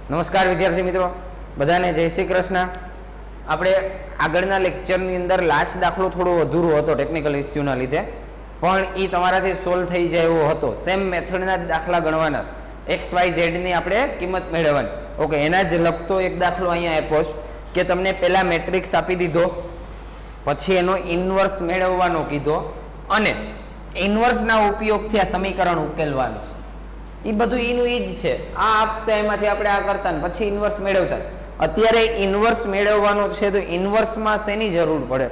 નમસ્કાર વિદ્યાર્થી મિત્રો, બધાને જય શ્રી કૃષ્ણ. આપણે આગળના લેક્ચરની અંદર લાસ્ટ દાખલો થોડો અધૂરો હતો ટેકનિકલ ઇસ્યુના લીધે, પણ એ તમારાથી સોલ્વ થઈ જાય એવો હતો. સેમ મેથડના દાખલા ગણવાના, એક્સ વાય ઝેડની આપણે કિંમત મેળવવાની. ઓકે, એના જ લગતો એક દાખલો અહીંયા આપ્યો છે કે તમને પહેલા મેટ્રિક્સ આપી દીધો, પછી એનો ઇન્વર્સ મેળવવાનો કીધો અને ઇન્વર્સના ઉપયોગથી આ સમીકરણ ઉકેલવાનું. એ બધું એનું એ જ છે. આ આપતા એમાંથી આપણે આ કરતા ને પછી ઇન્વર્સ મેળવતા. અત્યારે ઇન્વર્સ મેળવવાનો છે તો ઇન્વર્સમાં શેની જરૂર પડે?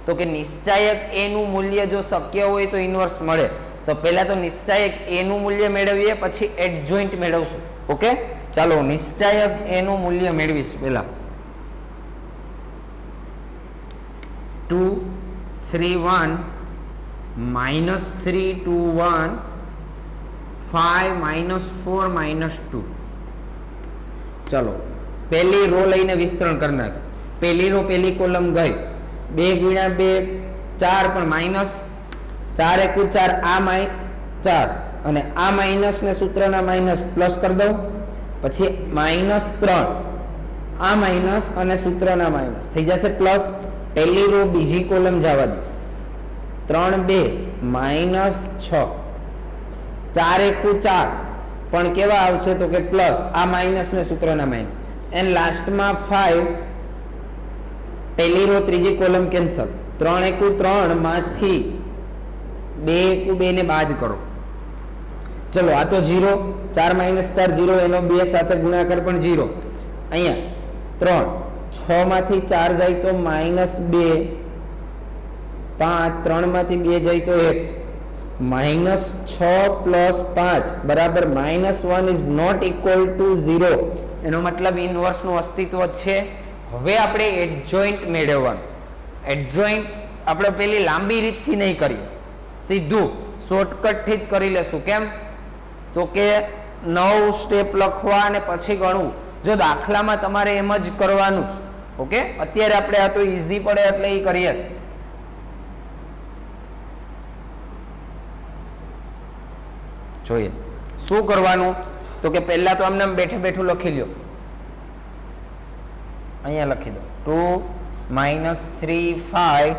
તો કે નિશ્ચાયક એ નું મૂલ્ય જો શક્ય હોય તો ઇન્વર્સ મળે. તો પહેલા તો નિશ્ચાયક એ નું મૂલ્ય મેળવીએ, પછી એડજોઇન્ટ મેળવશું. ઓકે, ચાલો નિશ્ચાયક એ નું મૂલ્ય મેળવીશ. પહેલા 2 3 1 -3 2 1 5 -4 -2. ચલો પહેલી રો લઈને વિસ્તરણ કરી નાખ. પહેલી રો પહેલી કોલમ ગઈ, 2 × 2 4, પણ માઇનસ 4 × 4 આ -4 અને આ માઇનસ ને સૂત્રના માઇનસ પ્લસ કરી દઉં. પછી -3 આ માઇનસ અને સૂત્રના માઇનસ થઈ જશે પ્લસ. પહેલી રો બીજી કોલમ જવા દો, 3 2 -6 4 × 4 પણ કેવા આવશે તો કે પ્લસ, આ માઇનસ ને સૂત્રના માઇનસ, એન્ડ લાસ્ટમાં 5. પહેલી રો ત્રીજી કોલમ કેન્સલ, 3 × 3 માંથી 2 × 2 ને બાદ કરો. ચલો આ તો 0, 4 - 4 0, એનો 2 સાથે ગુણાકાર પણ 0. અહીંયા 3 6 માંથી 4 જાય તો -2, 5 3 માંથી 2 જાય તો 1, -6 + 5 બરાબર -1 ઇઝ નોટ ઇક્વલ ટુ 0. એનો મતલબ ઇન્વર્સનું અસ્તિત્વ છે. હવે આપણે એડજોઇન્ટ મેળવવાનું. એડજોઇન્ટ આપણે પેલી લાંબી રીતથી નહીં કરીએ, સીધું શોર્ટકટથી જ કરી લેશું. કેમ? તો કે 9 સ્ટેપ લખવા અને પછી ગણવું. જો દાખલામાં તમારે એમ જ કરવાનું. ઓકે, અત્યારે આપણે આ તો ઈઝી પડે એટલે એ કરીએ. જોઈએ શું કરવાનું. તો કે પહેલા તો આમને બેઠે બેઠું લખી લ્યો. અહીંયા લખી દો 2 -3 5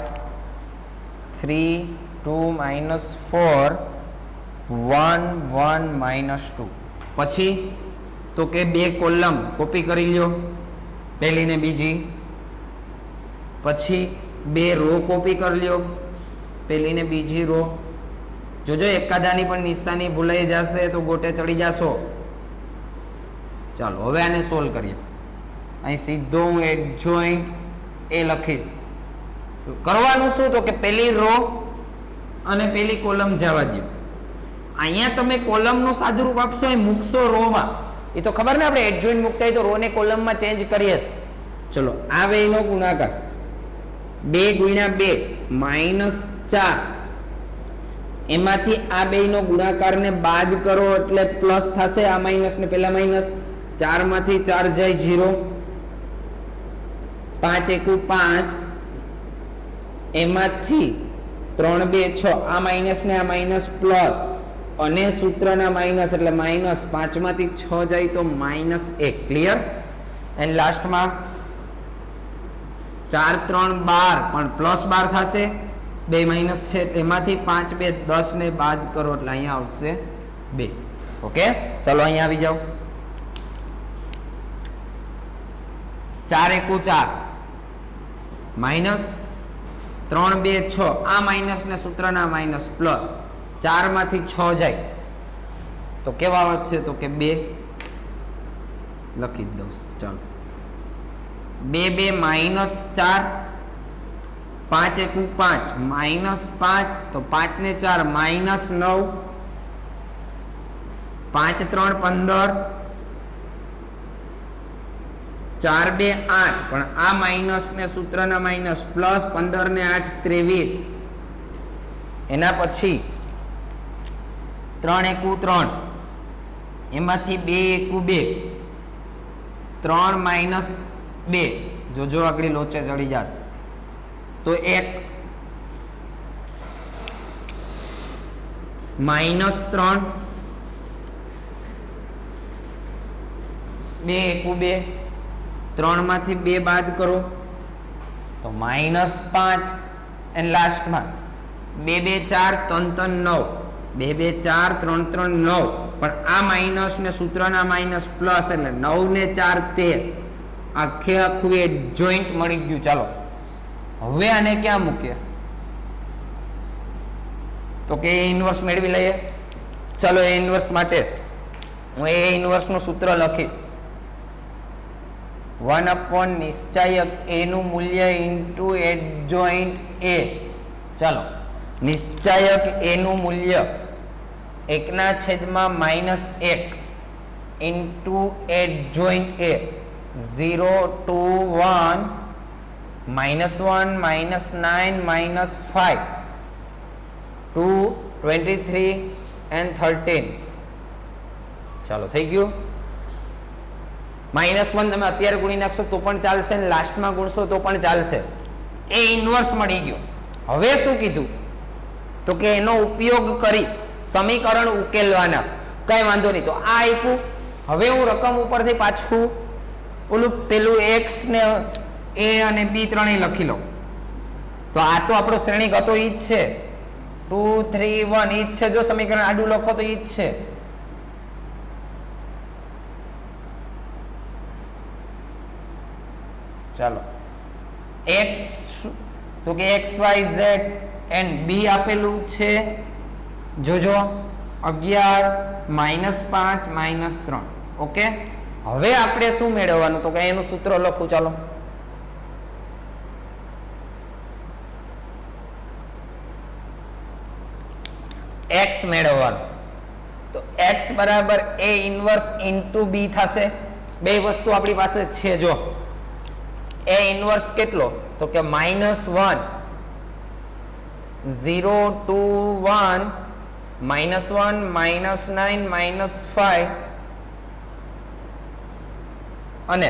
3 2 -4 1 1 -2. પછી તો કે બે કોલમ કોપી કરી લ્યો, પહેલી ને બીજી. પછી બે રો કોપી કરી લ્યો, પહેલી ને બીજી રો. જોજો એકાદાની પણ નિશાની ભૂલાઈ જશે તો ગોટે ચડી જશો. ચાલો હવે આને સોલ્વ કરીએ. અહીં સીધો હું એડજોઇન્ટ એ લખીશ. કરવાનું શું? તો કે પહેલી રો અને પહેલી કોલમ જવા દો. અહીંયા તમે કોલમનું સાદુરૂપ આપશો, એ મૂકશો રોમાં. એ તો ખબર ને, આપણે એડજોઇન્ટ મૂકતા હોય તો રો ને કોલમમાં ચેન્જ કરીએ. ચલો આ બેનો ગુણાકાર 2 × 2 -4, એમાંથી આ બેનો ગુણાકાર ને બાદ કરો એટલે પ્લસ થશે. આ માઇનસ ને પેલા માઇનસ, 4 માંથી 4 જાય 0, 5 × 5, એમાંથી 3 2 6, આ માઇનસ ને આ માઇનસ પ્લસ અને સૂત્રના માઇનસ એટલે માઇનસ. 5 માંથી 6 જાય તો -1. ક્લિયર? એન્ડ લાસ્ટમાં 4 3 12 પણ પ્લસ 12 થશે, 2 માઇનસ છે, એમાંથી 5 2 10 ને બાદ કરો એટલે અહીંયા આવશે 2. ઓકે, ચલો અહીંયા આવી જાઓ. 4 × 4 -3 2 6, આ માઇનસ ને સૂત્રના માઇનસ પ્લસ. 4 માંથી 6 જાય તો કેવા વધશે? તો કે 2 લખી દઉં. ચાલો 2 2 -4, 5 × 5 -5, તો 5 ને 4 -9, 5 3 15, 4 2 8, પણ આ માઇનસ ને સૂત્રના માઇનસ પ્લસ, 15 ને 8 23. એના પછી 3 × 3, એમાંથી 2 × 2, 3 -2. જોજો આગળ લોચે ચડી જાત તો 1 -3 બે એકુ બે, 3 માંથી 2 બાદ કરો તો -5 એન્ડ લાસ્ટમાં 2 2 4 3 3 9, 2 2 4 3 3 9, પણ આ માઇનસ ને સૂત્રના માઇનસ પ્લસ એટલે 9 ને 4 13, આખે આખું એ જોઈન્ટ મળી ગયું. ચાલો હવે આને ક્યાં મૂકીએ તો કે એ ઇન્વર્સ મેળવી લઈએ. ચલો એ ઇન્વર્સ માટે હું એ ઇન્વર્સ નું સૂત્ર લખીશ, 1 નિશ્ચાયક એ નું મૂલ્ય ઇન્ટુ એડજોઇન્ટ એ. ચાલો નિશ્ચાયક એ નું મૂલ્ય 1/-1 into adjoint A, 0 to 1 -1 -9 -5 2 23 and 13. ચાલો થઈ ગયું. -1 તમે અત્યારે ગુણી નાખશો તો પણ ચાલશે, લાસ્ટમાં ગુણશો તો પણ ચાલશે. એ ઇન્વર્સ મળી ગયો. હવે શું કીધું તો કે એનો ઉપયોગ કરી સમીકરણ ઉકેલવાના. કઈ વાંધો નહીં, તો આ આપ્યું. હવે હું રકમ ઉપરથી પાછું ઓલું પેલું x ને a અને b ત્રણેય લખી લઉં. તો આ તો આપણો શ્રેણીક હતો ઈ જ છે, 2 3 1 ઈ જ છે. જો સમીકરણ આડું લખો તો ઈ જ છે. ચાલો x તો કે x y z and b આપેલું છે, જોજો 11 -5 -3. ઓકે, હવે આપણે શું મેળવવાનું તો કે એનું સૂત્ર લખું. ચાલો x મેળવવાનું તો x બરાબર a ઇન્વર્સ ઇન્ટુ b થશે. બે વસ્તુ આપણી પાસે છે. જો a ઇન્વર્સ કેટલો તો કે -1 0 to 1 -1 -9 -5 અને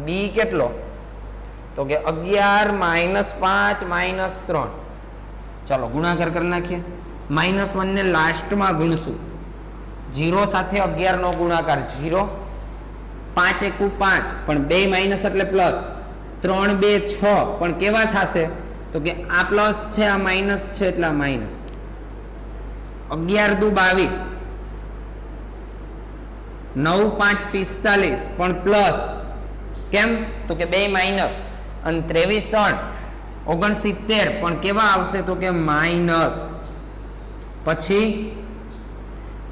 b કેટલો તો કે 11 -5 -3. ચાલો ગુણાકાર કરી નાખીએ. -1 ને લાસ્ટમાં ગુણશું, 0 સાથે 11 નો ગુણાકાર 0, 5 એકુ 5 પણ 2 માઇનસ એટલે પ્લસ, 3 2 6 પણ કેવા થશે તો કે આ પ્લસ છે આ માઇનસ છે એટલે આ માઇનસ. 11 દુ 22, 9 5 45 પણ પ્લસ. કેમ તો કે 2 માઇનસ, અને 23 3 69 પણ કેવા આવશે તો કે માઇનસ. પછી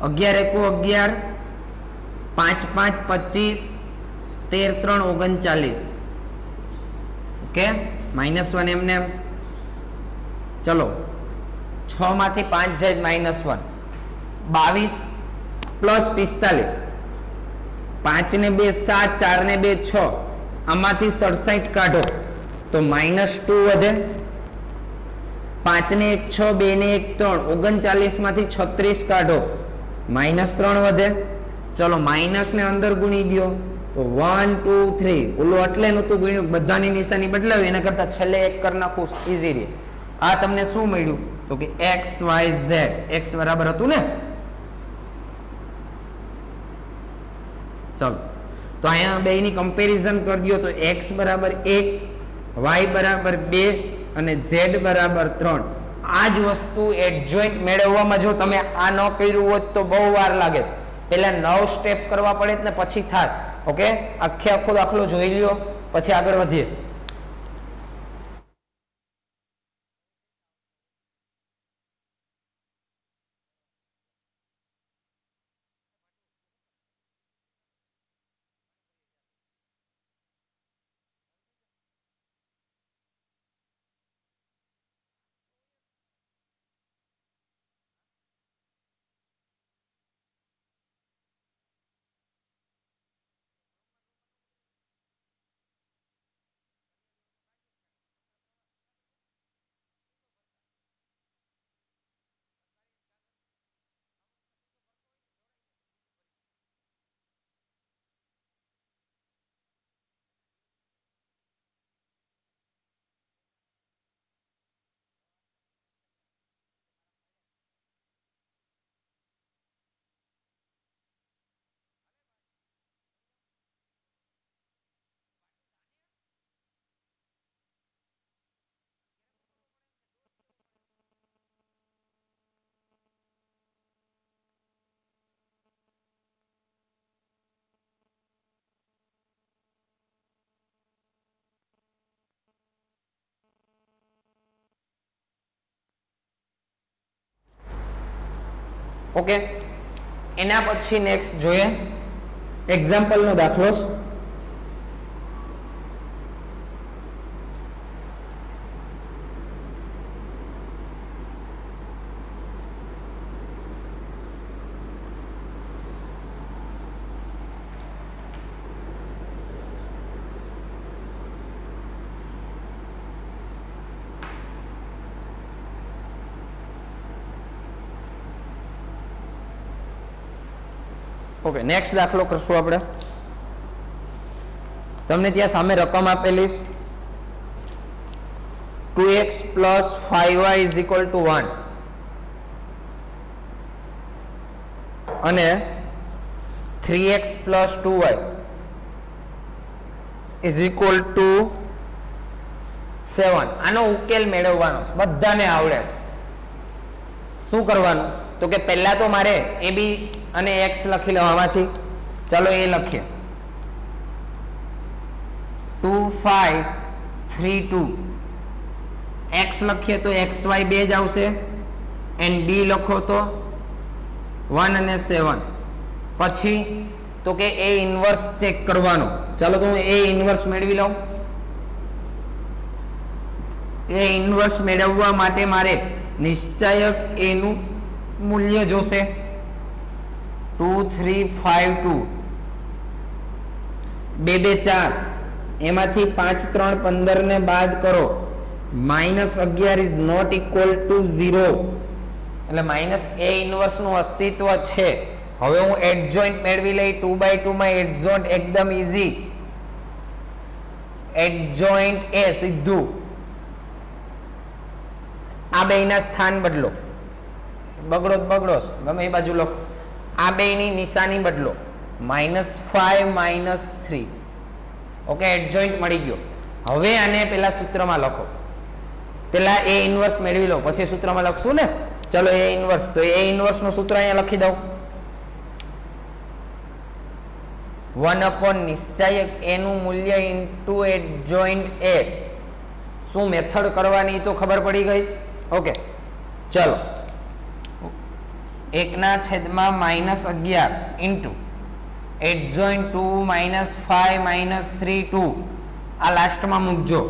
11 એકુ 11, 5 5 25, 13 3 39. ઓકે, -1 એમને. ચલો 6 માંથી 5 જાય -1, 22 પ્લસ 45, 5 ને 2 7, 4 ને 2 6, આમાંથી 67 કાઢો તો -2 વધે. 5 ને 1 6, 2 ને 1 3, 39 માંથી 36 કાઢો -3 વધે. ચલો માઇનસ ને અંદર ગુણી દો તો 1 2 3, ઓલું એટલે નતું ગુણ્યું, બધાની નિશાની બદલાવી એના કરતા છેલ્લે એક કરી નાખું ઈઝી રે. આ તમને શું મળ્યું તો કે x y z. x બરાબર હતું ને. ચલો તો અહીંયા બેની કમ્પેરિઝન કરી દો તો x બરાબર 1, y બરાબર 2 અને z બરાબર 3. આ જ વસ્તુ એડજોઇન્ટ મેળવવામાં જો તમે આ ન કર્યું હોત તો બહુ વાર લાગે. પહેલા 9 સ્ટેપ કરવા પડે ને પછી થાત. ઓકે, આખે આખો દાખલો જોઈ લ્યો પછી આગળ વધીએ. ઓકે, એના પછી નેક્સ્ટ જોઈએ એક્ઝામ્પલનો દાખલો. ઓકે, નેક્સ્ટ દાખલો કરશું આપણે. તમને ત્યાં સામે રકમ આપેલી 2x + 5y = 1 અને 3x + 2y = 7. આનો ઉકેલ મેળવવાનો બધાને આવડે. શું કરવાનું? તો કે પહેલા તો મારે એ બી અને x લખી લો આમાંથી. ચાલો એ લખીએ 2 5 3 2. x લખીએ તો xy બે જ આવશે એન્ડ b લખો તો 1 અને 7. પછી તો કે a ઇન્વર્સ ચેક કરવાનો. ચાલો તો હું a ઇન્વર્સ મેળવી લઉં. a ઇન્વર્સ મેળવવા માટે મારે નિશ્ચાયક a નું મૂલ્ય જોશે 2 3 5 2 2 2 4. એમાંથી 5 3 15 ને બાદ કરો. -11 ઇઝ નોટ ઇક્વલ ટુ 0. એટલે માઇનસ a ઇન્વર્સ નું અસ્તિત્વ છે. હવે હું એડજોઇન્ટ મેળવી લઈ. 2/2 માં એડજોઇન્ટ એકદમ ઈઝી. એડજોઇન્ટ a સીધું આ બેયના સ્થાન બદલો. બગડો ગમે એ બાજુ લખો. આ બેયની નિશાની બદલો. -5 -3. ઓકે, એડજોઇન્ટ મળી ગયો. હવે આને પેલા સૂત્રમાં લખો. પેલા a ઇન્વર્સ મેળવી લો પછી સૂત્રમાં લખશું ને. ચલો a ઇન્વર્સ, તો a ઇન્વર્સ નું સૂત્ર અહીંયા લખી દઉં. 1 / નિશ્ચાયક a નું મૂલ્ય ઇન્ટુ એડજોઇન્ટ a. શું મેથડ કરવાની તો ખબર પડી ગઈ. ઓકે, ચલો 1/11 ઇન્ટુ એડજોઇન્ટ 2 -5 -3 2. આ લાસ્ટમાં મૂકજો.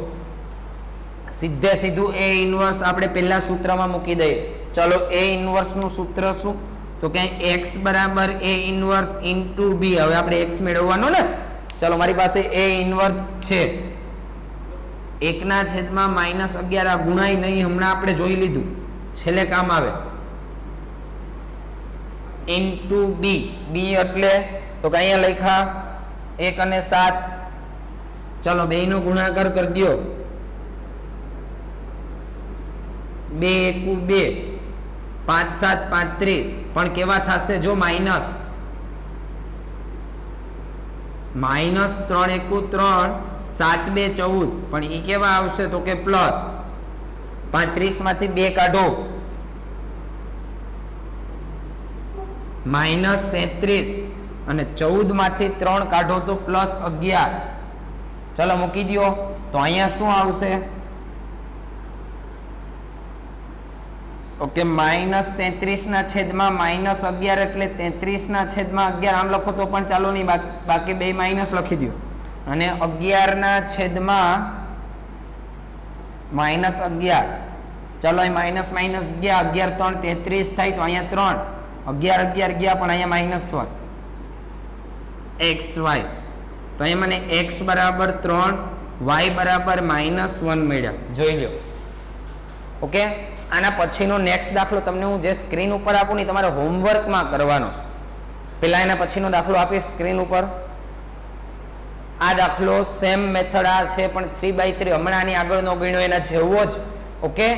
સીધે સીધું a ઇન્વર્સ આપણે પહેલા સૂત્રમાં મૂકી દઈએ. ચલો a ઇન્વર્સ નું સૂત્ર શું? તો કે x બરાબર a ઇન્વર્સ ઇન્ટુ b. હવે આપણે x મેળવવાનો ને. ચલો મારી પાસે a ઇન્વર્સ છે 1/11. આ ગુણાય નહીં, હમણાં આપણે જોઈ લીધું, છેલ્લે કામ આવે. Into b. b એટલે તો કે અહીંયા લખ્યા 1 અને 7. ચલો બે નો ગુણાકાર કરી દો. 2 × 2 5 7 35. પણ કેવા થશે? જો માઇનસ -3 × 3 7 2 14. પણ એ કેવા આવશે? તો કે પ્લસ. 35 માંથી 2 કાઢો -33 અને 14 માંથી 3 કાઢો તો +11. ચલો મૂકી દો. તો અહીંયા શું આવશે? ઓકે, -33/-11 એટલે 33/11. આમ લખો તો પણ ચાલો નહીં, બાકી બે માઇનસ લખી દો. અને 11/-11. ચલો અહીં માઇનસ ગયા. 11 3 33 થાય તો અહીંયા 3. 11 ગયા પણ અહીંયા -1 xy. તો અહીંયા મને x બરાબર 3 y બરાબર -1 મળ્યા. જોઈ લો. ઓકે, આના પછીનો નેક્સ્ટ દાખલો તમને હું જે સ્ક્રીન ઉપર આપું ને તમારે હોમવર્કમાં કરવાનો છે. પેલા એના પછીનો દાખલો આપીશ સ્ક્રીન ઉપર. આ દાખલો સેમ મેથડ આ છે પણ 3/3 હમણાં આની આગળનો ગણ્યો એના જેવો જ. ઓકે,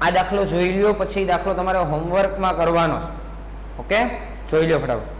આ દાખલો જોઈ લ્યો પછી દાખલો તમારે હોમવર્કમાં કરવાનો. ઓકે, જોઈ લ્યો ફટાફટ.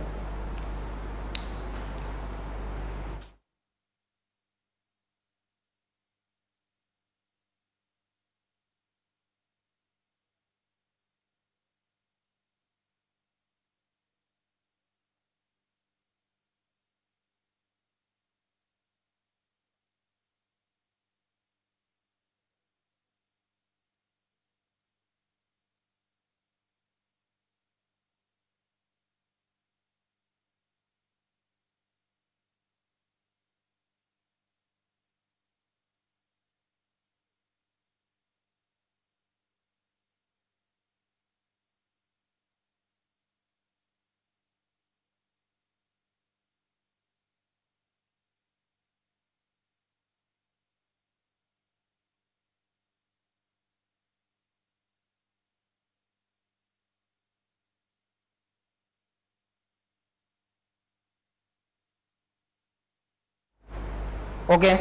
ઓકે,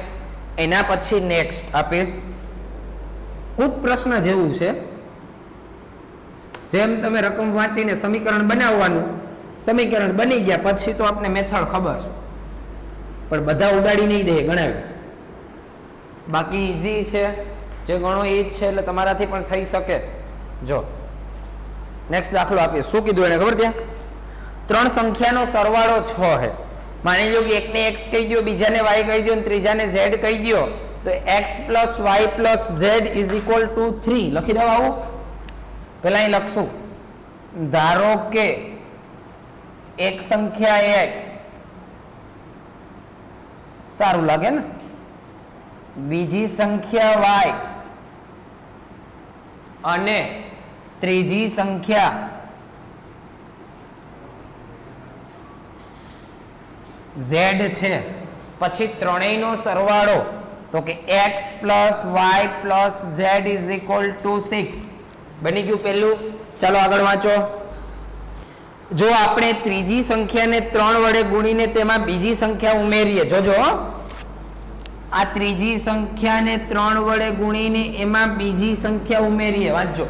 એના પછી નેક્સ્ટ આપીશ ખૂબ પ્રશ્ન જેવું છે. જેમ તમે રકમ વાંચીને સમીકરણ બનાવવાનું, સમીકરણ બની ગયા પછી તો આપને મેથડ ખબર છે, પણ બધા ઉડાડી નહીં દે, ગણાવીશ. બાકી ઈઝી છે, જે ગણો એ જ છે, એટલે તમારાથી પણ થઈ શકે. જો નેક્સ્ટ દાખલો આપીએ. શું કીધું એને ખબર? ત્યાં 3 સંખ્યાનો સરવાળો 6 છે. માની લો કે એકને x કહી દો, બીજાને y કહી દો, અને ત્રીજાને z કહી દો, તો x plus y plus z is equal to 3 લખી દો. આવું પેલા અહીં લખશું. ધારો કે એક સંખ્યા x, સારું લાગે ને, બીજી સંખ્યા y અને ત્રીજી સંખ્યા z છે. પછી ત્રણેયનો સરવાળો તો કે x plus y plus z is equal to 6 બની ગયું પહેલું. ચાલો આગળ વાંચો. જો આપણે ત્રીજી સંખ્યાને 3 વડે ગુણીને તેમાં બીજી સંખ્યા ઉમેરીએ, જોજો આ ત્રીજી સંખ્યાને 3 વડે ગુણીને એમાં બીજી સંખ્યા ઉમેરીએ, વાંચજો.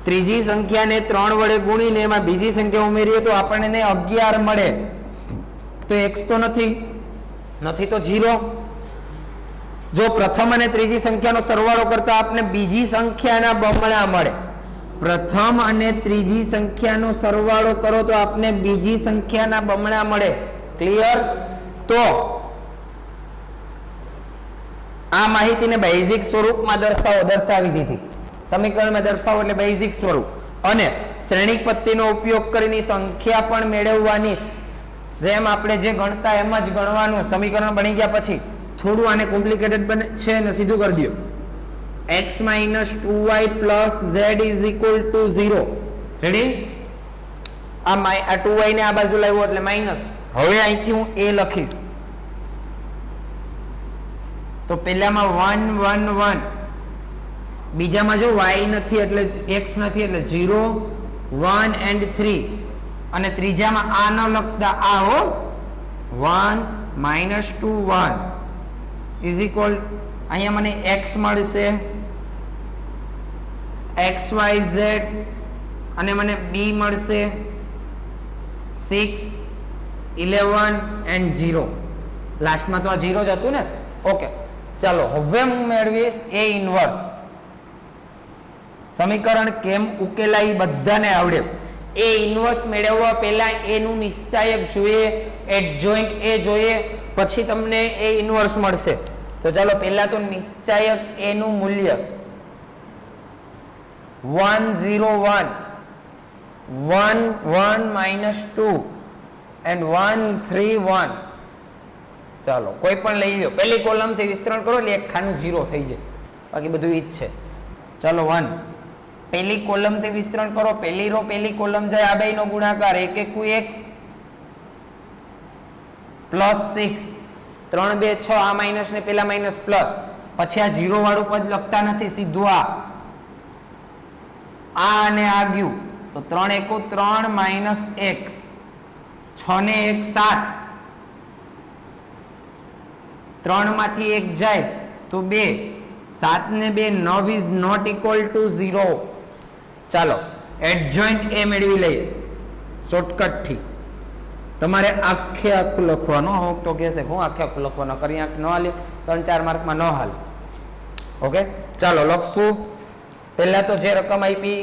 ત્રીજી સંખ્યાને 3 વડે ગુણીને એમાં બીજી સંખ્યા ઉમેરીએ તો આપણને 11 મળે. તો x તો નથી તો 0. જો પ્રથમ અને ત્રીજી સંખ્યાનો સરવાળો કરતા આપને બીજી સંખ્યાના બમણા મળે. પ્રથમ અને ત્રીજી સંખ્યાનો સરવાળો કરો તો આપને બીજી સંખ્યાના બમણા મળે. ક્લિયર? તો આ માહિતીને બેઝિક સ્વરૂપમાં દર્શાવી દીધી. સમીકરણમાં દર્શાવો એટલે બેઝિક સ્વરૂપ. અને શ્રેણિક પદ્ધતિનો ઉપયોગ કરીને સંખ્યા પણ મેળવવાની. જેમ આપણે જે ગણતા એમ જ ગણવાનું. સમીકરણ બની ગયા પછી થોડું આને કોમ્પ્લિકેટેડ બને છે ને સીધું કરી દો. x minus 2y plus z is equal to 0. Ready? આ 2y ને આ બાજુ લાવ્યો એટલે માઇનસ. હવે અહીંથી હું a લખીશ. તો પહેલામાં 1 1 1, બીજામાં જો y નથી એટલે x નથી એટલે 0 1 and 3, અને ત્રીજામાં આ ન લખતા આ હો 1 minus 2 1 is equal, અહીંયા મને x મળશે, x y z, અને મને b મળશે 6 11 and 0. લાસ્ટમાં તો આ 0 જ હતું ને. ઓકે, ચાલો હવે હું મેળવીશ a ઇન્વર્સ. સમીકરણ કેમ ઉકેલાય બધાને આવડે. a ઇન્વર્સ મેળવવા પહેલા a નું નિશ્ચાયક જોઈએ, એડજોઇન્ટ a જોઈએ, પછી તમને a ઇન્વર્સ મળશે. તો ચાલો પહેલા તો નિશ્ચાયક a નું મૂલ્ય 1 0 1 1 1 minus 2 and 1 3 1. ચાલો કોઈ પણ લઈ લો. પહેલી કોલમ થી વિસ્તરણ કરો એટલે એક ખાનું 0 થઈ જાય, બાકી બધું ઈ જ છે. ચાલો 1 પહેલી કોલમ થી વિસ્તરણ કરો, પહેલી રો પહેલી કોલમ જાય, આ બેયનો ગુણાકાર 1 1 1 પ્લસ 6 3 2 6, આ માઇનસ ને પેલા માઇનસ પ્લસ, પછી આ 0 વાળું પદ લખતા નથી, સીધું આ અને આ ગયું તો 3 1 3 minus 1, 6 ને 1 7, 3 માંથી 1 જાય તો 2, 7 ને 2 9 is not equal to 0. ચાલો એડજોઇન્ટ a મેળવી લઈએ શોર્ટકટ થી. તમારે આખે આખું લખવાનું. હું તો કહેશે હું આખે આખું લખવાનું, કરી આંખ ન હાલે, 3-4 માર્કમાં ન હાલે. ઓકે, ચાલો લખશું. પહેલા તો જે રકમ આપી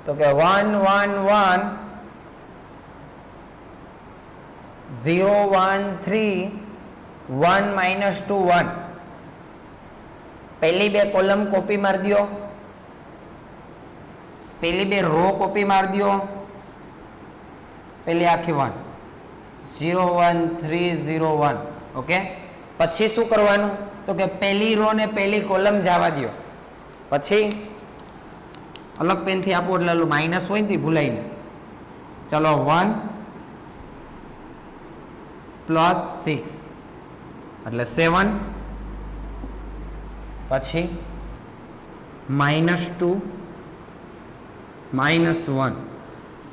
તો કે 1 1 1 0 1 3 1 minus 2 1. પહેલી બે કોલમ કોપી મારી દો, પહેલી બે રો કોપી મારી દો, પહેલી આખી 1 0 1 3 0 1. ઓકે, પછી શું કરવાનું તો કે પહેલી રો ને પહેલી કોલમ જવા દો, પછી અલગ પેન થી આપો એટલે માઇનસ હોય ને ભૂલાય નહીં. ચલો 1 પ્લસ 6 એટલે 7, પછી -2 -1,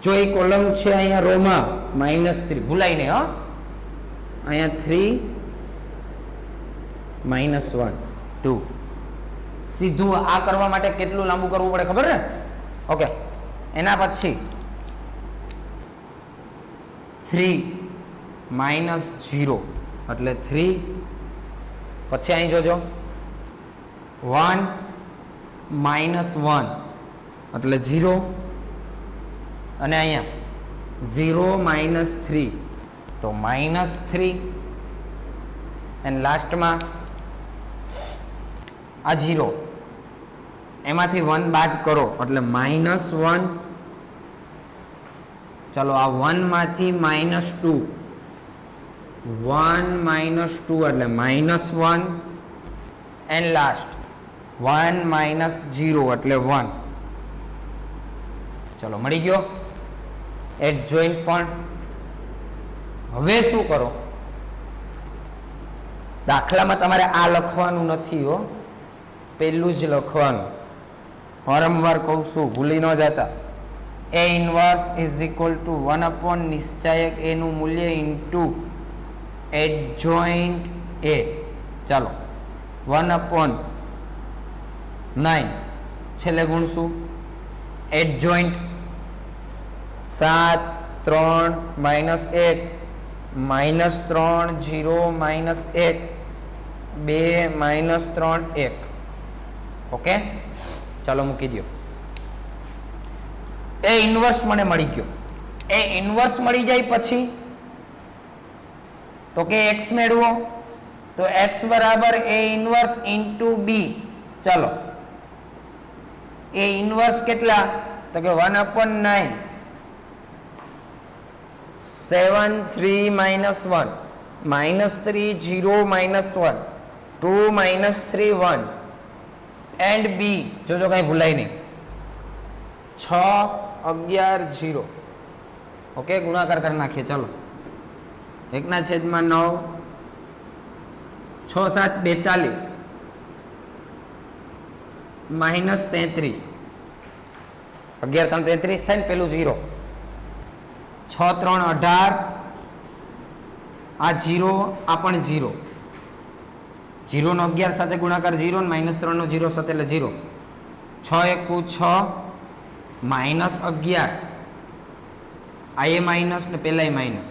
જો એ કોલમ છે અહીંયા રોમાં -3 ભૂલાય નહીં, હા, અહીંયા 3 -1 2. સીધું આ કરવા માટે કેટલું લાંબુ કરવું પડે ખબર ને? ઓકે, એના પછી 3 -0 એટલે 3, પછી અહીં જોજો 1 -1 એટલે 0, અને અહીંયા 0 -3 તો -3, અને લાસ્ટમાં આ 0, એમાંથી 1 બાદ કરો એટલે -1. ચલો આ 1 માંથી -2, 1 -2 એટલે -1, એન્ડ લાસ્ટ 1 -0 એટલે 1. ચલો મળી ગયો એડ જોઈન્ટ પણ. હવે શું કરો? દાખલામાં તમારે આ લખવાનું નથી હો, પેલું જ લખવાનું. વારંવાર કહું છું, ભૂલી ન જતા. A inverse is equal to 1 નિશ્ચાયક A નું મૂલ્ય ઇન્ટુ એડજોઇન્ટ A. ચાલો 1/9 છેલ્લે ગુણશું એડજોઇન્ટ 7 3 -1 -3 0 -1 2 -3 1. ઓકે, ચાલો મૂકી દો. એ ઇન્વર્સ મને મળી ગયો. એ ઇન્વર્સ મળી જાય પછી તો કે x મેળવો, તો x બરાબર a ઇન્વર્સ ઇન્ટુ b. ચાલો એ ઇન્વર્સ કેટલા? તો કે 1/9 7 3 -1 -3 0 -1 2 -3 1 એન્ડ b. જોજો કઈ ભૂલાય નહીં. 6 11 0. ઓકે, ગુણાકાર કરી નાખીએ. ચાલો 1/9 6 7 42 -33 11 3 33 થાય ને, પેલું 0 6 3 18 આ 0 આ પણ 0 0 નો 11 સાથે ગુણાકાર 0 ને -3 નો 0 સાથે એટલે 0 6 1 6 -11 આ એ માઇનસ ને પેલા માઇનસ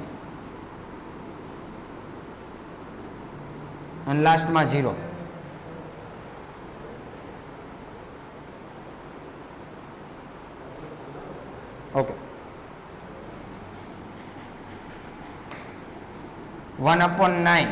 અને લાસ્ટમાં 0. ઓકે, 1/9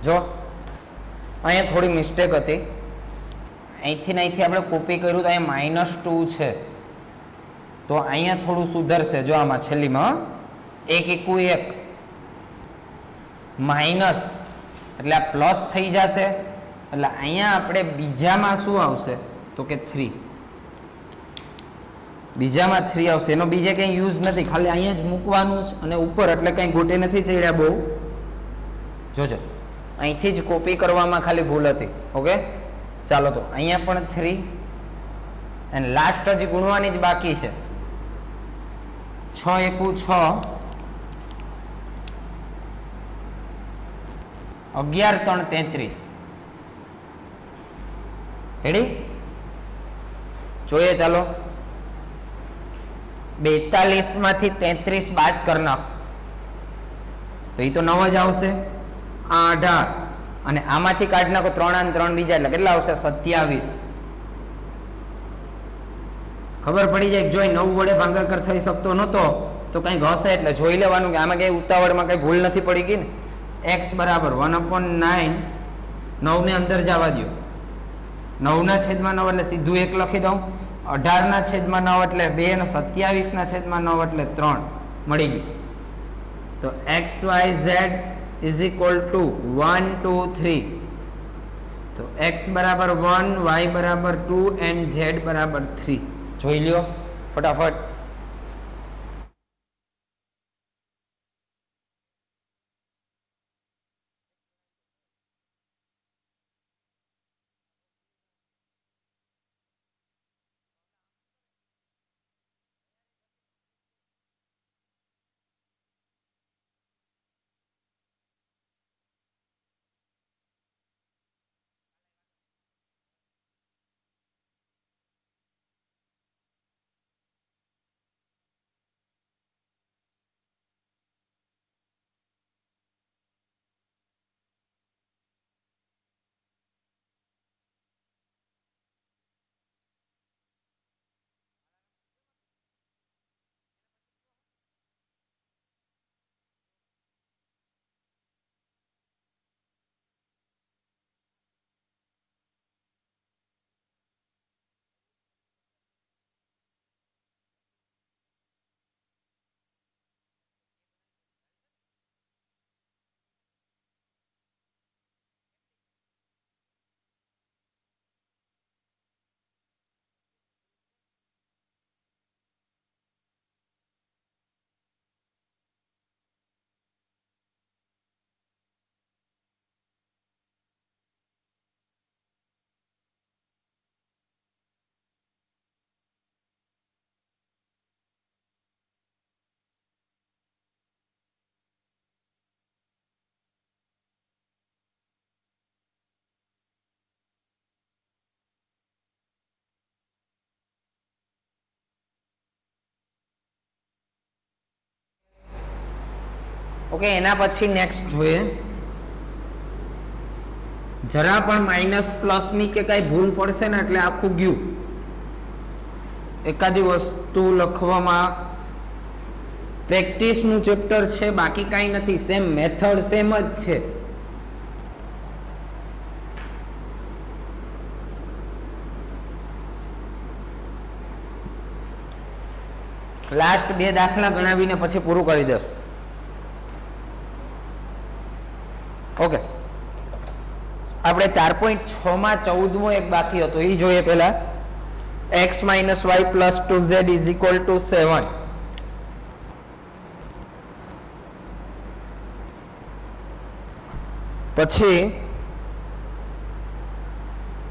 જો અહીંયા થોડી મિસ્ટેક હતી. અહીંથી આપણે કોપી કર્યું તો અહીંયા -2 છે, તો અહીંયા થોડું સુધરશે. જો આમાં છેલ્લીમાં 1 × 1 માઇનસ એટલે આ પ્લસ થઈ જશે. એટલે અહીંયા આપણે બીજામાં શું આવશે? તો કે 3. બીજામાં 3 આવશે. એનો બીજે કંઈ યુઝ નથી, ખાલી અહીંયા જ મૂકવાનું છે અને ઉપર એટલે કંઈ ગોટે નથી ચડ્યા બહુ. જોજો અહીંથી જ કોપી કરવામાં ખાલી ભૂલ હતી. ઓકે, ચાલો તો અહીંયા પણ 3 અને લાસ્ટ હજી ગુણવાની જ બાકી છે. 6 × 6 11 3 33 રેડી? જોઈએ ચાલો. 42 માંથી 33 બાદ કરી નાખ તો એ તો 9 જ આવશે. આ 18 અને આમાંથી કાઢી નાખો 3 અને 3 બીજા એટલે કેટલા આવશે? 27. ખબર પડી જાય જોઈ 9 વડે ભાગાકાર થઈ શકતો નહોતો તો કંઈક હશે એટલે જોઈ લેવાનું કે આમાં કઈ ઉતાવળમાં કઈ ભૂલ નથી પડી ગઈ ને. x બરાબર 1/9. 9 ને અંદર જવા દો. 9 ના છેદમાં 9 એટલે સીધું 1 લખી દઉં. 18 ના છેદમાં 9 એટલે 2 અને 27 ના છેદમાં 9 એટલે 3 મળી ગયું. તો xyz is equal to 1 2 3. તો x બરાબર 1, y બરાબર 2 and z બરાબર 3. જોઈ લ્યો ફટાફટ. ઓકે, એના પછી નેક્સ્ટ જોઈએ. જરા પણ માઇનસ પ્લસ ની કે કઈ ભૂલ પડશે ને એટલે આખું ગયું. એકાદી વસ્તુ લખવામાં પ્રેક્ટિસ નું ચેપ્ટર છે, બાકી કઈ નથી. સેમ મેથડ સેમ જ છે. લાસ્ટ 2 દાખલા ગણાવીને પછી પૂરું કરી દેશું. ઓકે, આપણે 4.6 માં 14મો એક બાકી હતો એ જોઈએ. પહેલા x - y + 2z = 7. પછી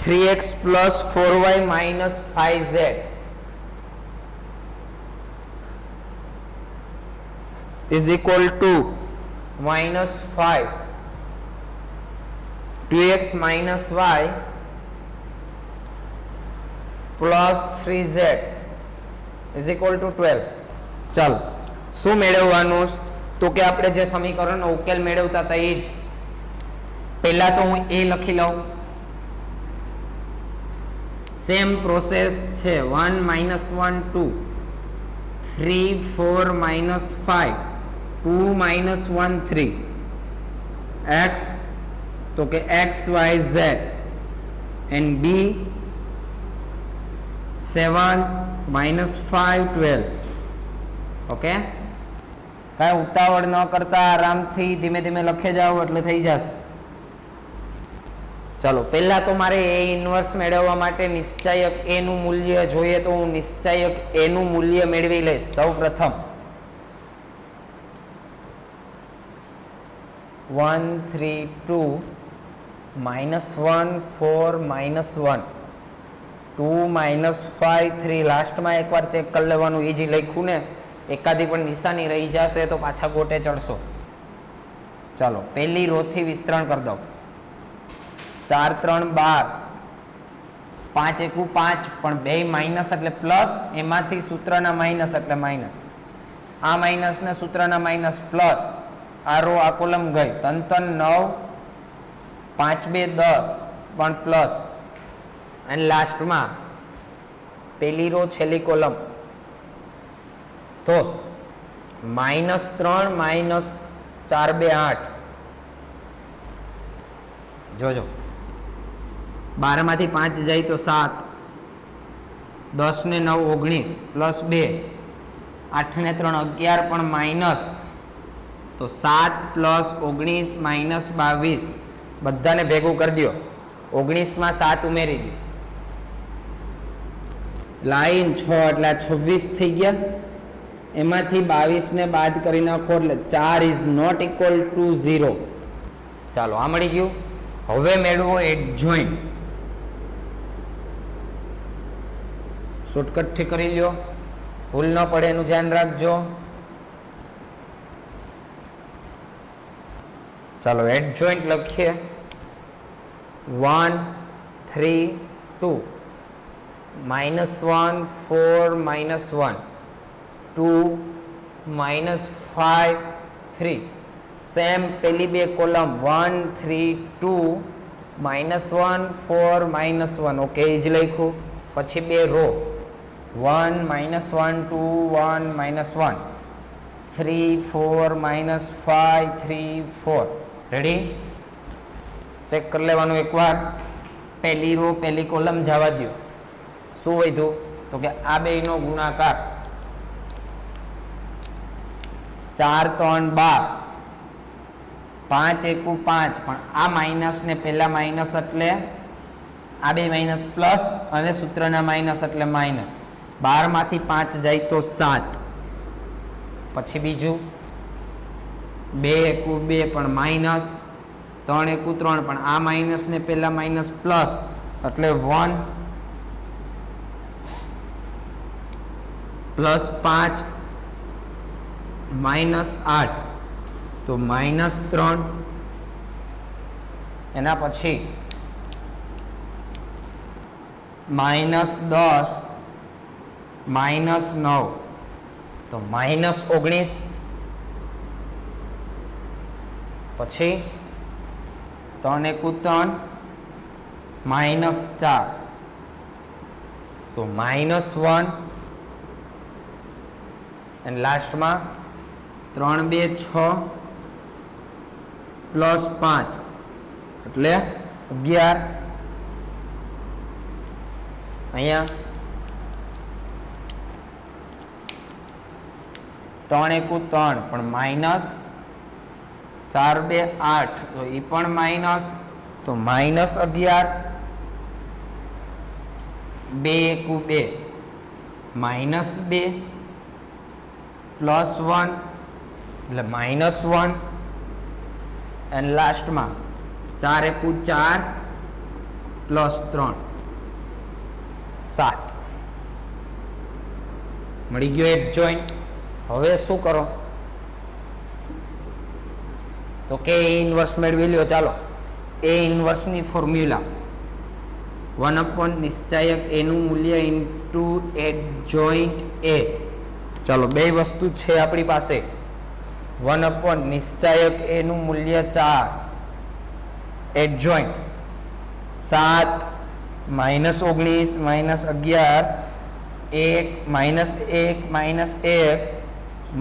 3x + 4y - 5z = -5. 2x - y + 3z = 12. ચાલો, શું મેળવવાનું? તો કે આપણે જે સમીકરણનો ઉકેલ મેળવતા હતા એ જ. પહેલા તો હું a લખી લઉં. સેમ પ્રોસેસ છે. 1 - 1 2, 3 4 - 5, 2 - 1 3, x તો કે x y z and b 7 - 5 12. Okay, કાંઈ ઉતાવળ ન કરતા આરામથી ધીમે ધીમે લખે જાઓ એટલે થઈ જશે. ચાલો, પહેલા તો મારે a ઇન્વર્સ મેળવવા માટે નિશ્ચાયક a નું મૂલ્ય જોઈએ, તો હું નિશ્ચાયક a નું મૂલ્ય મેળવી લઈશ. સૌ પ્રથમ 1 3 2 -1 4 -1 2 - 5 3. લાસ્ટમાં એકવાર ચેક કરી લેવાનું. ઈજી લખ્યું ને, એકાદી પણ નિશાની રહી જશે તો પાછા ગોટે ચડશો. ચાલો, પહેલી રો થી વિસ્તરણ કરી દો. 4 3 12, 5 એકુ 5 પણ બે માઇનસ એટલે પ્લસ, એમાંથી સૂત્રના માઇનસ એટલે માઇનસ, આ માઇનસ ને સૂત્રના માઇનસ પ્લસ, આ રો આ કોલમ ગઈ, 3 3 9 5 2 10 પણ પ્લસ, અને લાસ્ટમાં પેલી રો છેલ્લી કોલમ તો -3 -4 2 8, જોજો 12 માંથી 5 જાય તો 7, 10 ને 9 19 પ્લસ 2, 8 ને 3 11 પણ માઇનસ, તો 7 પ્લસ 19 માઇનસ 22, બધાને ભેગું કરી દો, 19 માં 7 ઉમેરી દો, લાઈન 6 એટલે 26 થઈ ગયા, એમાંથી 22 ને બાદ કરી નાખો એટલે 4 ઇઝ નોટ ઇક્વલ ટુ 0. ચાલો આ મળી ગયું. હવે મેળવો એડજોઇન્ટ, શોર્ટકટ થી કરી લ્યો, ભૂલ ન પડે એનું ધ્યાન રાખજો. ચાલો એડજોઇન્ટ લખીએ. 1 3 2 -1 4 -1 2 -5 3, સેમ પેલી બે કોલમ 1 3 2 -1 4 -1, ઓકે એ જ લખ્યું. પછી બે રો 1 -1 2 1 -1 3 4 -5 3 4, રેડી. ચેક કરી લેવાનું એકવાર. પહેલી રો પહેલી કોલમ જવા દો, શું વધ્યું તો કે આ બેનો ગુણાકાર 4 3 12, 5 એકુ 5, પણ આ માઇનસ ને પેલા માઇનસ એટલે આ બે માઇનસ પ્લસ, અને સૂત્રના માઇનસ એટલે માઇનસ, 12 માંથી 5 જાય તો 7. પછી બીજું 2 એકુ 2 પણ માઇનસ, 3 એકુ 3 પણ આ માઇનસ ને પેલા માઇનસ પ્લસ એટલે 1 પ્લસ 5 -8 તો -3. એના પછી -10 -9 તો -19. પછી 3 એકુ 3 -4 તો -1, અને લાસ્ટમાં 3 2 6 પ્લસ 5 એટલે 11. અહીંયા 3 એકુ 3 પણ માઇનસ, 4 2 8 તો એ પણ માઇનસ, તો -11. 2 એકુ 2 -2 પ્લસ 1 એટલે -1, અને લાસ્ટમાં 4 એકુ 4 પ્લસ 3 7. મળી ગયો એડજોઇન્ટ. હવે શું કરો તો કે એ ઇન્વર્સ મેળવી લ્યો. ચાલો એ ઇન્વર્સની ફોર્મ્યુલા 1 નિશ્ચાયક એનું મૂલ્ય ઇન્ટુ એડજોઇન્ટ એ. ચાલો બે વસ્તુ છે આપણી પાસે. 1 નિશ્ચાયક એનું મૂલ્ય 4, એડજોઇન્ટ 7 -19 -11 1 -1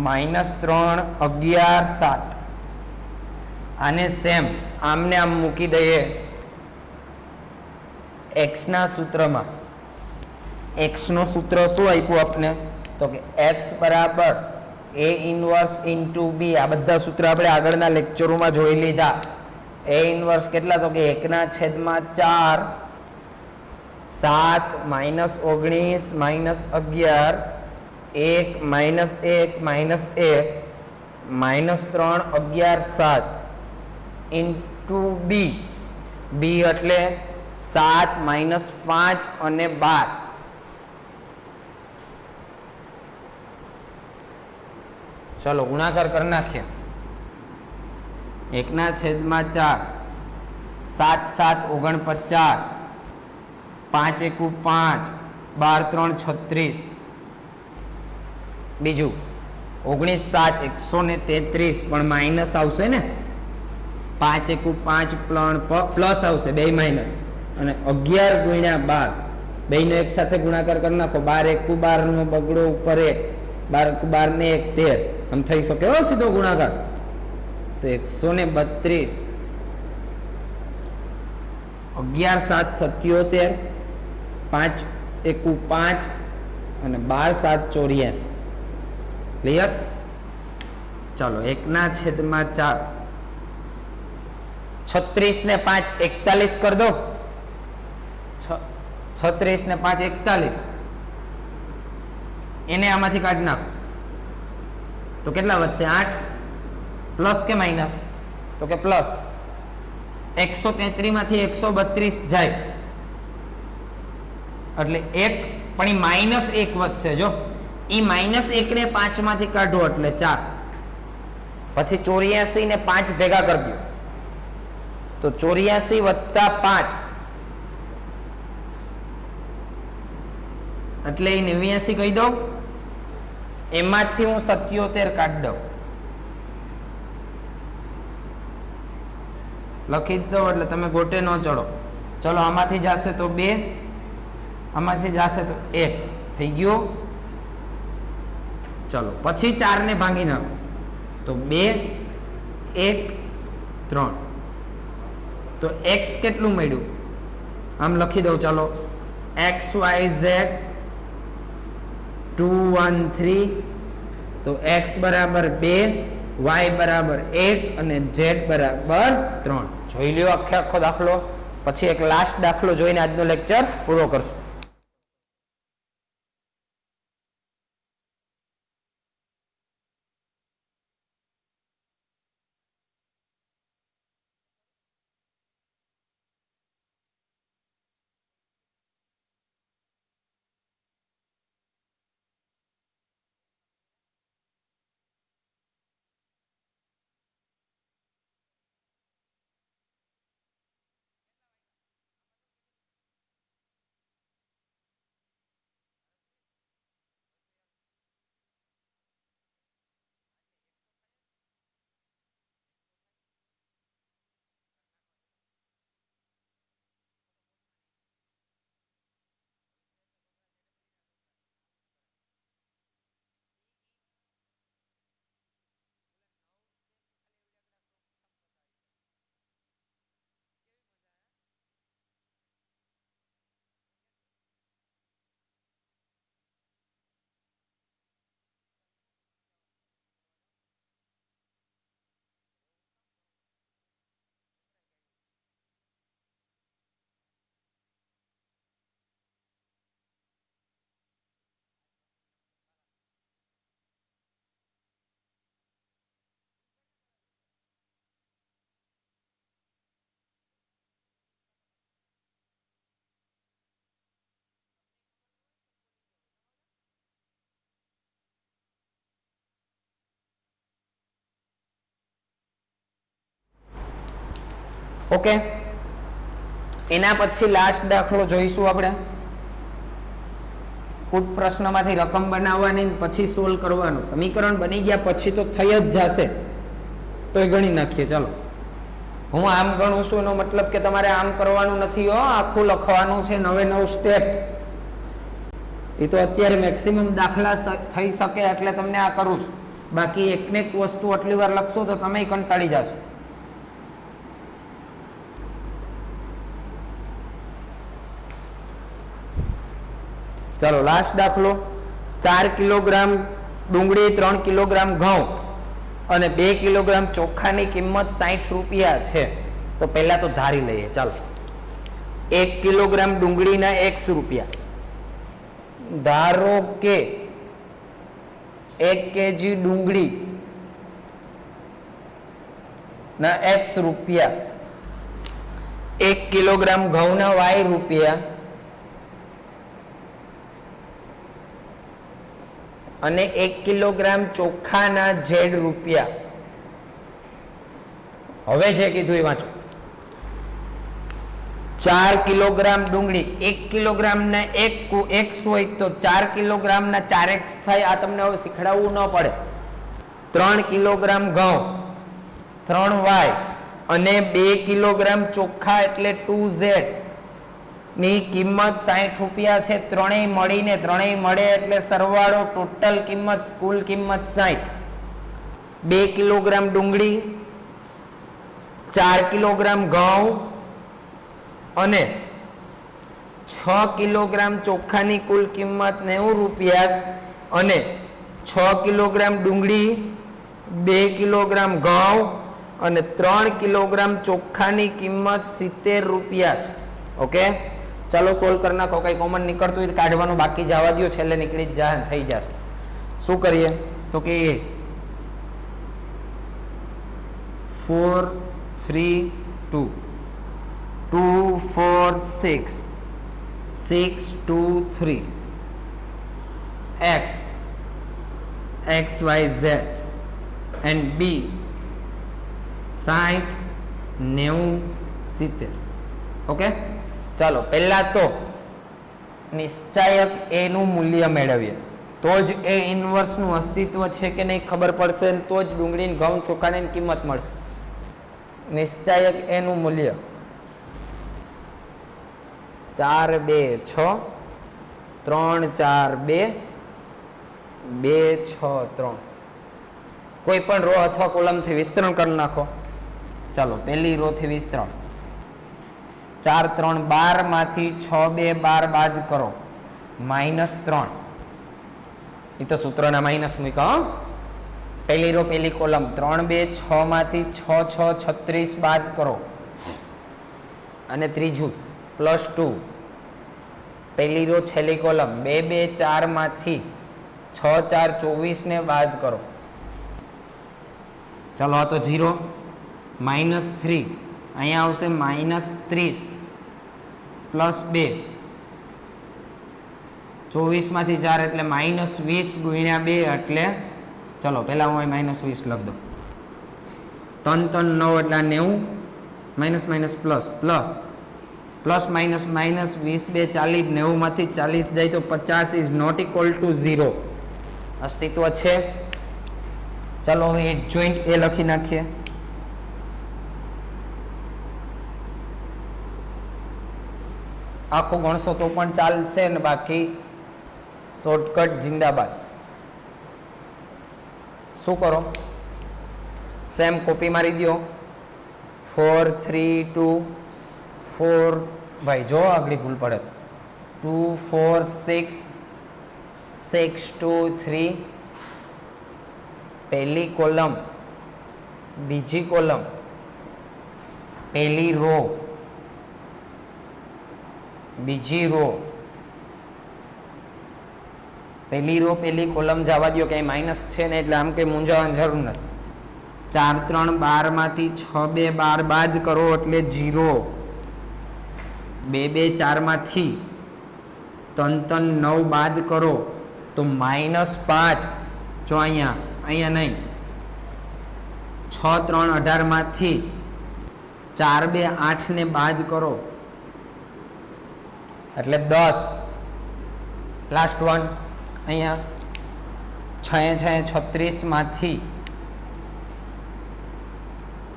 -3 11 7. આને સેમ આમને આમ મૂકી દઈએ x ના સૂત્રમાં. x નું સૂત્ર શું આપ્યું આપને તો કે x બરાબર a ઇન્વર્સ ઇન્ટુ b. આ બધા સૂત્ર આપણે આગળના લેક્ચરોમાં જોઈ લીધા. a ઇન્વર્સ કેટલા તો કે 1/4 7 -19 -11 1 -1 -1 -3 11 7 ઇન્ટુ b. b એટલે 7 -5 અને 12. ચલો ગુણાકાર કરી નાખીએ. 1/4 7 7 49 5 એકુ 5, 12 3 36, બીજું 19 7 133, પણ માઇનસ આવશે ને, 5 એકુ 5 પ્લસ આવશે, બે માઇનસ, અને 11 ગુણ્યા 12 બેનો એક સાથે ગુણાકાર કરી નાખો, 12 એકુ 12 નો બગડો ઉપર 1, 12 એકુ 12 ને 1 13, આમ થઈ શકે હો સીધો ગુણાકાર, તો 132, 11 7 77, 5 એકુ 5 અને 12 7 84, ક્લિયર? ચાલો 1/4, 36 ને 5 41 કરી દો, 36 ને 5 41, એને આમાંથી કાઢી નાખો તો કેટલા વધશે? 8, પ્લસ કે માઇનસ? તો કે પ્લસ. 133 માંથી 132 જાય એટલે 1, પણ એ માઇનસ 1 વધશે, જો એ માઇનસ 1 ને 5 માંથી કાઢો એટલે 4, પછી 84 ને 5 ભેગા કરી દો તો 84 વત્તા 5 એટલે 89 કહી દઉં, એમાંથી હું 77 કાઢી દઉં, લખી દો એટલે તમે ગોટે ન ચડો. ચલો આમાંથી જશે તો 2, આમાંથી જશે તો 1 થઈ ગયું. ચલો પછી 4 ને ભાંગી નાખો તો 2 1 3, તો x કેટલું મળ્યું? આમ લખી દઉં, ચાલો x y z 2 1 3, તો x બરાબર 2, y બરાબર 1 અને z બરાબર 3. જોઈ લ્યો આખો દાખલો, પછી એક લાસ્ટ દાખલો જોઈને આજનો લેક્ચર પૂરો કરશું. ઓકે, એના પછી લાસ્ટ દાખલો જોઈશું આપણે. કુટ પ્રશ્નમાંથી રકમ બનાવવાની, પછી સોલ્વ કરવાનું. સમીકરણ બની ગયા પછી તો થઈ જ જશે, તો એ ગણી નાખીએ. ચાલો, હું આમ ગણું છું એનો મતલબ કે તમારે આમ કરવાનું નથી હો, આખું લખવાનું છે, 9 સ્ટેપ. એ તો અત્યારે મેક્સિમમ દાખલા થઈ શકે એટલે તમને આ કરું છું, બાકી એકને એક વસ્તુ આટલી વાર લખશો તો તમે કંટાળી જશો. ચાલો લાસ્ટ દાખલો. 4 કિલોગ્રામ ડુંગળી, 3 કિલોગ્રામ ઘઉં અને 2 કિલોગ્રામ ચોખાની કિંમત 60 રૂપિયા છે. તો પહેલા તો ધારી લઈએ. ચાલો, 1 કિલોગ્રામ ડુંગળીના x રૂપિયા. ધારો કે 1 કેજી ડુંગળી ના x રૂપિયા, 1 કિલોગ્રામ ઘઉંના y રૂપિયા અને 1 કિલોગ્રામ ચોખાના z રૂપિયા. હવે જે કીધું એ વાંચો. 4 કિલોગ્રામ ડુંગળી, 1 કિલોગ્રામ ને 1 x હોય તો 4 કિલોગ્રામ ના 4x થાય. આ તમને હવે શીખડાવવું ન પડે. 3 કિલોગ્રામ ઘઉં, 3y અને 2 કિલોગ્રામ ચોખ્ખા એટલે 2z ની કિંમત 60 રૂપિયા છે. ત્રણેય મળીને, ત્રણેય મળે એટલે સરવાળો, ટોટલ કિંમત, કુલ કિંમત 60. 2 કિલોગ્રામ ડુંગળી, 4 કિલોગ્રામ ઘઉં અને 6 કિલોગ્રામ ચોખાની કુલ કિંમત 90 રૂપિયા અને 6 કિલોગ્રામ ડુંગળી, 2 કિલોગ્રામ ઘઉં અને 3 કિલોગ્રામ ચોખાની કિંમત 70 રૂપિયા. ઓકે, ચાલો સોલ્વ કરી નાખો. કઈ કોમન નીકળતું હોય કાઢવાનું બાકી જવા દો, છેલ્લે નીકળી જ થઈ જશે. શું કરીએ તો કે 4 3 2 2 4 6 6 2 3 x x y z and b 60 90 70. Okay, ચાલો પહેલા તો નિશ્ચાયક a નું મૂલ્ય મેળવીએ તો જ a ઇન્વર્સ નું અસ્તિત્વ છે કે નહીં ખબર પડશે, તો જ ડુંગળી, ઘઉં, ચોખાની કિંમત મળશે. નિશ્ચાયક a નું મૂલ્ય 4 2 6 3 4 2 2 6 3. કોઈ પણ રો અથવા કોલમ થી વિસ્તરણ કરી નાખો. ચાલો પહેલી રો થી વિસ્તરણ. 4 3 12 માંથી 6 2 12 બાદ કરો, -3. એ તો સૂત્રના માઇનસ મૂક્યા. પહેલી રો પહેલી કોલમ 3 2 6 માંથી 6 6 36 બાદ કરો અને ત્રીજું +2. પહેલી રો છેલ્લી કોલમ 2 2 4 માંથી 6 4 24 ને બાદ કરો. ચાલો આ તો 0. -3 અહીંયા આવશે -30 +2. 24 માંથી 4 એટલે -20 ગુણ્યા 2 એટલે ચલો પહેલા હું -20 લખ દઉં. 3 3 9 એટલે 90 પ્લસ પ્લસ માઇનસ માઇનસ 20 2 40, 90 માંથી 40 જાય તો 50 ઇઝ નોટ ઇક્વલ ટુ 0. અસ્તિત્વ છે. ચલો હવે એક જોઈન્ટ એ લખી નાખીએ. આખું ગણશો તો પણ ચાલશે ને, બાકી શોર્ટકટ જિંદાબાદ. શું કરો, સેમ કોપી મારી દો. 4 3 2 4 ભાઈ જો આગળ ભૂલ પડે. 2 4 6 6 2 3. પહેલી કોલમ, બીજી કોલમ, પહેલી રો, બીજી રો, પહેલી રો પહેલી કોલમ જવા દો, કઈ માઇનસ છે ને એટલે આમ કઈ મૂંઝાવાની જરૂર નથી. 4 3 12 માંથી 6 2 12 બાદ કરો એટલે 0. 2 2 4 માંથી 3 3 9 બાદ કરો તો -5. જો અહીંયા નહીં. 6 3 18 માંથી 4 2 8 ને બાદ કરો એટલે 10. લાસ્ટ વન અહીંયા 6 6 36 માંથી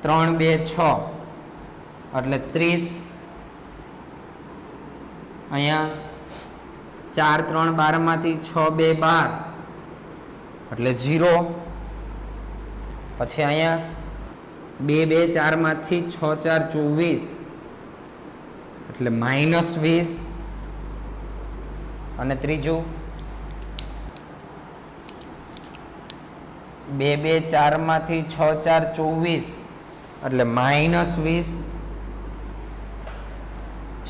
3 2 6 એટલે 30. અહીંયા 4 3 12 માંથી 6 2 12 એટલે 0. પછી અહીંયા 2 2 4 માંથી 6 4 24 એટલે -20. અને ત્રીજું 2 2 4 માંથી 6 4 24 એટલે -20.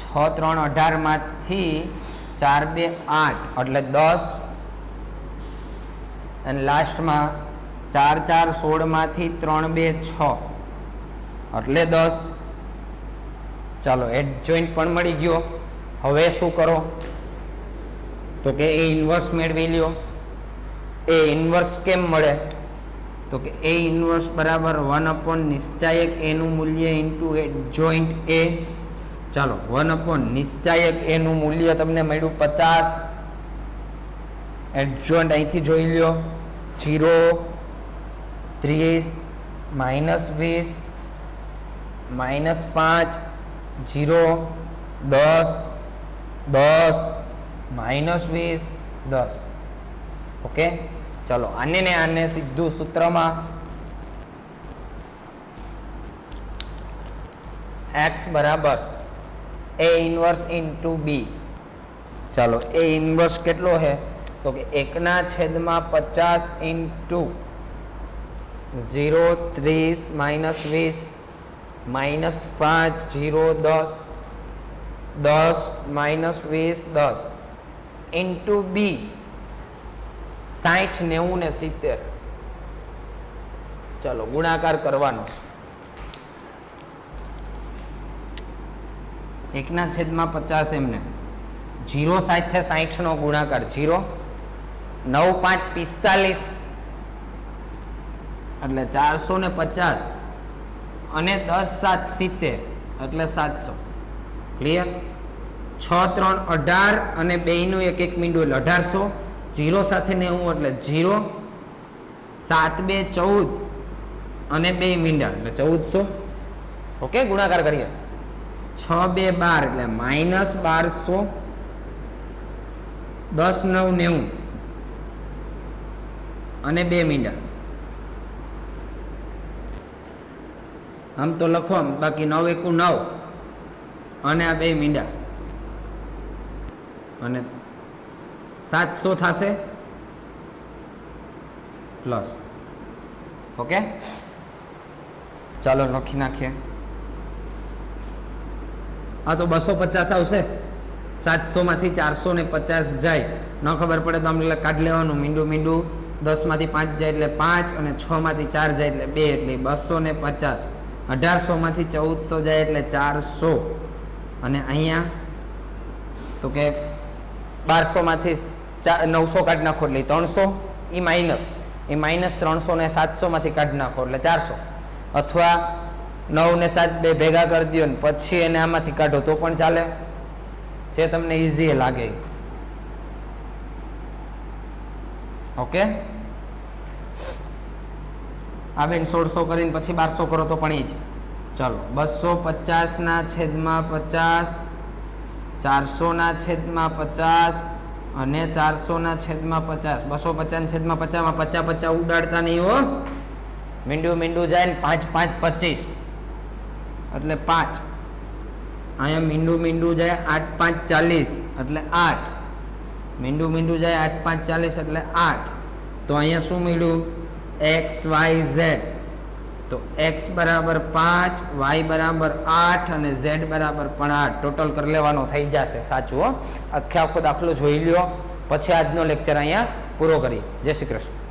6 3 18 માંથી 4 2 8 એટલે 10. અને લાસ્ટમાં 4 4 16 માંથી 3 2 6 એટલે 10. ચાલો એડ જોઈન્ટ પણ મળી ગયો. હવે શું કરો તો કે એ ઇન્વર્સ મેળવી લ્યો. એ ઇન્વર્સ કેમ મળે તો કે એ ઇન્વર્સ બરાબર 1 અપોન નિશ્ચાયક એ નું મૂલ્ય ઇન્ટુ એડ જોઈન્ટ એ. ચાલો 1 નિશ્ચાયક a નું મૂલ્ય તમને મળ્યું 50. એડજોન્ટ અહીંથી જોઈ લ્યો 0, 30, -20, -5, 0, 10, 10, -20, 10. ઓકે, ચલો આને ને આને સીધું સૂત્રમાં x બરાબર a ઇન્વર્સ ઇન્ટુ b. ચાલો a ઇન્વર્સ કેટલો છે તો કે 1/50 ઇન્ટુ 0, 30, -20, -5, 0, 10, 10, -20, 10 ઇન્ટુ b 60, 90 ને 70. ચલો ગુણાકાર કરવાનો 1/50 એમને 0 સાથે 60 નો ગુણાકાર 0, 9, 5, 45 એટલે 450 અને 10, 7, 70 એટલે 700. ક્લિયર? 6, 3, 18 અને 2 નું 1 મીંડું એટલે 1800. 0 સાથે 90 એટલે 0, 7, 2, 14 અને 2 મીંડા એટલે 1400. ઓકે, ગુણાકાર કરીએ 6, 2, 12 એટલે -1200, 10, 9, 90 અને 2 મીંડા. આમ તો લખો, બાકી 9, 1, 9 અને આ 2 મીંડા અને 700 થશે પ્લસ. ઓકે, ચાલો લખી નાખીએ. આ તો 250 આવશે. 700 માંથી 450 જાય, ન ખબર પડે તો અમને કાઢી લેવાનું. મીંડું 10 માંથી 5 જાય એટલે 5 અને 6 માંથી 4 જાય એટલે 2 એટલે 250. 1800 માંથી 1400 જાય એટલે 400 અને અહીંયા તો કે 1200 માંથી 900 કાઢી નાખો એટલે 300. એ માઇનસ 300 ને 700 માંથી કાઢી નાખો એટલે 400. અથવા 9 ને 7 બે ભેગા કરી દો ને પછી એને આમાંથી કાઢો તો પણ ચાલે, જે તમને ઈઝી લાગે. ઓકે, આ બેન 1600 કરીને પછી 1200 કરો તો પણ એ જ. ચાલો 250 ના છેદમાં 50, 400 ના છેદમાં 50 અને 400 ના છેદમાં 50. 250 ના છેદમાં 50 માં 50 50 ઉડાડતા નહીં હો. મીંડું જાય ને 5 5 25 એટલે 5. અહીંયા મીંડું જાય 8 5 40 એટલે 8. મીંડું જાય 8 5 40 એટલે 8. તો અહીંયા શું મળ્યું? x y z. તો x બરાબર 5, y બરાબર 8 અને z બરાબર પણ 8. ટોટલ કરી લેવાનો થઈ જશે. સાચું હો. આખો દાખલો જોઈ લ્યો પછી આજનો લેક્ચર અહીંયા પૂરો કરી. જય શ્રી કૃષ્ણ.